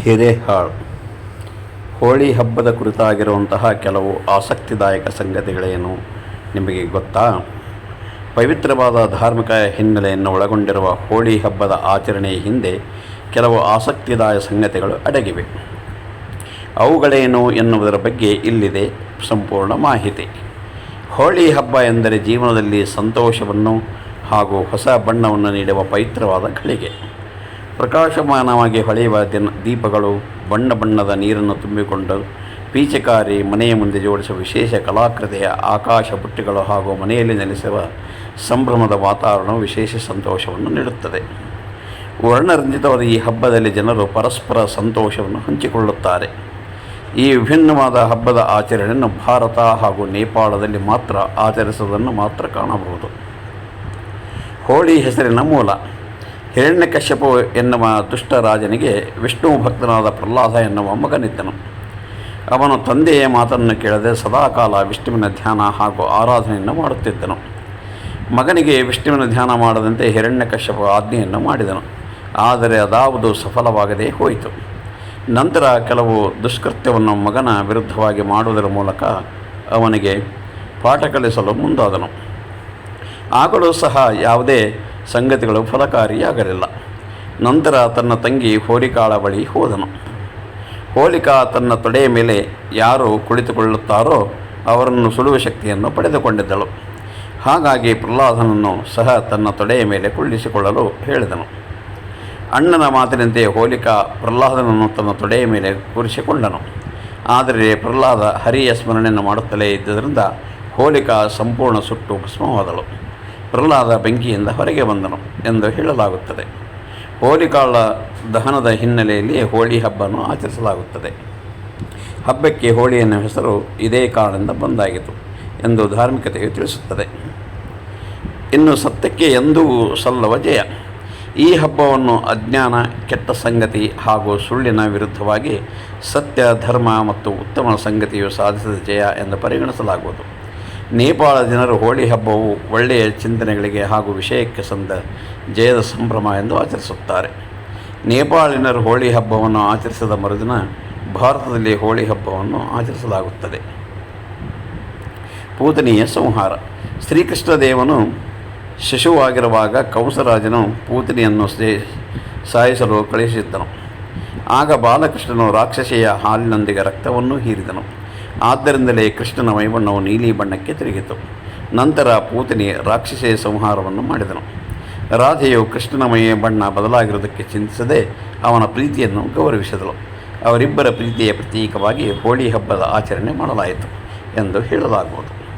ಹಿರೇಹಾಳ್ ಹೋಳಿ ಹಬ್ಬದ ಕುರಿತಾಗಿರುವಂತಹ ಕೆಲವು ಆಸಕ್ತಿದಾಯಕ ಸಂಗತಿಗಳೇನು ನಿಮಗೆ ಗೊತ್ತಾ? ಪವಿತ್ರವಾದ ಧಾರ್ಮಿಕ ಹಿನ್ನೆಲೆಯನ್ನು ಒಳಗೊಂಡಿರುವ ಹೋಳಿ ಹಬ್ಬದ ಆಚರಣೆಯ ಹಿಂದೆ ಕೆಲವು ಆಸಕ್ತಿದಾಯಕ ಸಂಗತಿಗಳು ಅಡಗಿವೆ. ಅವುಗಳೇನು ಎನ್ನುವುದರ ಬಗ್ಗೆ ಇಲ್ಲಿದೆ ಸಂಪೂರ್ಣ ಮಾಹಿತಿ. ಹೋಳಿ ಹಬ್ಬ ಎಂದರೆ ಜೀವನದಲ್ಲಿ ಸಂತೋಷವನ್ನು ಹಾಗೂ ಹೊಸ ಬಣ್ಣವನ್ನು ನೀಡುವ ಪವಿತ್ರವಾದ ಗಳಿಗೆ. ಪ್ರಕಾಶಮಾನವಾಗಿ ಹೊಳೆಯುವ ದೀಪಗಳು, ಬಣ್ಣ ಬಣ್ಣದ ನೀರನ್ನು ತುಂಬಿಕೊಂಡು ಪೀಚಕಾರಿ, ಮನೆಯ ಮುಂದೆ ಜೋಡಿಸುವ ವಿಶೇಷ ಕಲಾಕೃತಿಯ ಆಕಾಶ ಬುಟ್ಟಿಗಳು ಹಾಗೂ ಮನೆಯಲ್ಲಿ ನೆಲೆಸುವ ಸಂಭ್ರಮದ ವಾತಾವರಣವು ವಿಶೇಷ ಸಂತೋಷವನ್ನು ನೀಡುತ್ತದೆ. ವರ್ಣರಂಜಿತವಾದ ಈ ಹಬ್ಬದಲ್ಲಿ ಜನರು ಪರಸ್ಪರ ಸಂತೋಷವನ್ನು ಹಂಚಿಕೊಳ್ಳುತ್ತಾರೆ. ಈ ವಿಭಿನ್ನವಾದ ಹಬ್ಬದ ಆಚರಣೆಯನ್ನು ಭಾರತ ಹಾಗೂ ನೇಪಾಳದಲ್ಲಿ ಮಾತ್ರ ಆಚರಿಸುವುದನ್ನು ಮಾತ್ರ ಕಾಣಬಹುದು. ಹೋಳಿ ಹೆಸರಿನ ಮೂಲ. ಹಿರಣ್ಯಕಶ್ಯಪ ಎನ್ನುವ ದುಷ್ಟ ರಾಜನಿಗೆ ವಿಷ್ಣು ಭಕ್ತನಾದ ಪ್ರಹ್ಲಾದ ಎನ್ನುವ ಮಗನಿದ್ದನು. ಅವನು ತಂದೆಯ ಮಾತನ್ನು ಕೇಳದೆ ಸದಾಕಾಲ ವಿಷ್ಣುವಿನ ಧ್ಯಾನ ಹಾಗೂ ಆರಾಧನೆಯನ್ನು ಮಾಡುತ್ತಿದ್ದನು. ಮಗನಿಗೆ ವಿಷ್ಣುವಿನ ಧ್ಯಾನ ಮಾಡದಂತೆ ಹಿರಣ್ಯಕಶ್ಯಪ ಆಜ್ಞೆಯನ್ನು ಮಾಡಿದನು. ಆದರೆ ಅದಾವುದು ಸಫಲವಾಗದೇ ಹೋಯಿತು. ನಂತರ ಕೆಲವು ದುಷ್ಕೃತ್ಯವನ್ನು ಮಗನ ವಿರುದ್ಧವಾಗಿ ಮಾಡುವುದರ ಮೂಲಕ ಅವನಿಗೆ ಪಾಠ ಕಲಿಸಲು ಮುಂದಾದನು. ಆಗಲೂ ಸಹ ಯಾವುದೇ ಸಂಗತಿಗಳು ಫಲಕಾರಿಯಾಗಲಿಲ್ಲ. ನಂತರ ತನ್ನ ತಂಗಿ ಹೋಲಿಕಾಳ ಬಳಿ ಹೋದನು. ಹೋಲಿಕಾ ತನ್ನ ತೊಡೆಯ ಮೇಲೆ ಯಾರು ಕುಳಿತುಕೊಳ್ಳುತ್ತಾರೋ ಅವರನ್ನು ಸುಡುವ ಶಕ್ತಿಯನ್ನು ಪಡೆದುಕೊಂಡಿದ್ದಳು. ಹಾಗಾಗಿ ಪ್ರಹ್ಲಾದನನ್ನು ಸಹ ತನ್ನ ತೊಡೆಯ ಮೇಲೆ ಕುಳ್ಳಿಸಿಕೊಳ್ಳಲು ಹೇಳಿದನು. ಅಣ್ಣನ ಮಾತಿನಂತೆ ಹೋಲಿಕಾ ಪ್ರಹ್ಲಾದನನ್ನು ತನ್ನ ತೊಡೆಯ ಮೇಲೆ ಕೂರಿಸಿಕೊಂಡನು. ಆದರೆ ಪ್ರಹ್ಲಾದ ಹರಿಯ ಸ್ಮರಣೆಯನ್ನು ಮಾಡುತ್ತಲೇ ಇದ್ದುದರಿಂದ ಹೋಲಿಕಾ ಸಂಪೂರ್ಣ ಸುಟ್ಟು ಭಸ್ಮವಾದಳು. ಪ್ರಹ್ಲಾದ ಬೆಂಕಿಯಿಂದ ಹೊರಗೆ ಬಂದನು ಎಂದು ಹೇಳಲಾಗುತ್ತದೆ. ಹೋಲಿಕಾಳ ದಹನದ ಹಿನ್ನೆಲೆಯಲ್ಲಿ ಹೋಳಿ ಹಬ್ಬವನ್ನು ಆಚರಿಸಲಾಗುತ್ತದೆ. ಹಬ್ಬಕ್ಕೆ ಹೋಳಿ ಎನ್ನುವ ಹೆಸರು ಇದೇ ಕಾರಣದಿಂದ ಬಂದಾಗಿತು ಎಂದು ಧಾರ್ಮಿಕತೆಯು ತಿಳಿಸುತ್ತದೆ. ಇನ್ನು ಸತ್ಯಕ್ಕೆ ಎಂದೂ ಸಲ್ಲವ ಜಯ. ಈ ಹಬ್ಬವನ್ನು ಅಜ್ಞಾನ, ಕೆಟ್ಟ ಸಂಗತಿ ಹಾಗೂ ಸುಳ್ಳಿನ ವಿರುದ್ಧವಾಗಿ ಸತ್ಯ, ಧರ್ಮ ಮತ್ತು ಉತ್ತಮ ಸಂಗತಿಯು ಸಾಧಿಸಿದ ಜಯ ಎಂದು ಪರಿಗಣಿಸಲಾಗುವುದು. ನೇಪಾಳ ಜನರು ಹೋಳಿ ಹಬ್ಬವು ಒಳ್ಳೆಯ ಚಿಂತನೆಗಳಿಗೆ ಹಾಗೂ ವಿಷಯಕ್ಕೆ ಸಂದ ಜಯದ ಸಂಭ್ರಮ ಎಂದು ಆಚರಿಸುತ್ತಾರೆ. ನೇಪಾಳಿನರು ಹೋಳಿ ಹಬ್ಬವನ್ನು ಆಚರಿಸಿದ ಮರುದಿನ ಭಾರತದಲ್ಲಿ ಹೋಳಿ ಹಬ್ಬವನ್ನು ಆಚರಿಸಲಾಗುತ್ತದೆ. ಪೂತನಿಯ ಸಂಹಾರ. ಶ್ರೀಕೃಷ್ಣ ದೇವನು ಶಿಶುವಾಗಿರುವಾಗ ಕಂಸರಾಜನು ಪೂತನಿಯನ್ನು ಸಾಯಿಸಲು ಕಳುಹಿಸಿದ್ದನು. ಆಗ ಬಾಲಕೃಷ್ಣನು ರಾಕ್ಷಸಿಯ ಹಾಲಿನೊಂದಿಗೆ ರಕ್ತವನ್ನು ಹೀರಿದನು. ಆದ್ದರಿಂದಲೇ ಕೃಷ್ಣನ ಮೈಬಣ್ಣವು ನೀಲಿ ಬಣ್ಣಕ್ಕೆ ತಿರುಗಿತು. ನಂತರ ಪೂತನಿ ರಾಕ್ಷಸಿಯ ಸಂಹಾರವನ್ನು ಮಾಡಿದನು. ರಾಧೆಯು ಕೃಷ್ಣನ ಮೈಯ ಬಣ್ಣ ಬದಲಾಗಿರುವುದಕ್ಕೆ ಚಿಂತಿಸದೆ ಅವನ ಪ್ರೀತಿಯನ್ನು ಗೌರವಿಸಿದಳು. ಅವರಿಬ್ಬರ ಪ್ರೀತಿಯ ಪ್ರತೀಕವಾಗಿ ಹೋಳಿ ಹಬ್ಬದ ಆಚರಣೆ ಮಾಡಲಾಯಿತು ಎಂದು ಹೇಳಲಾಗುವುದು.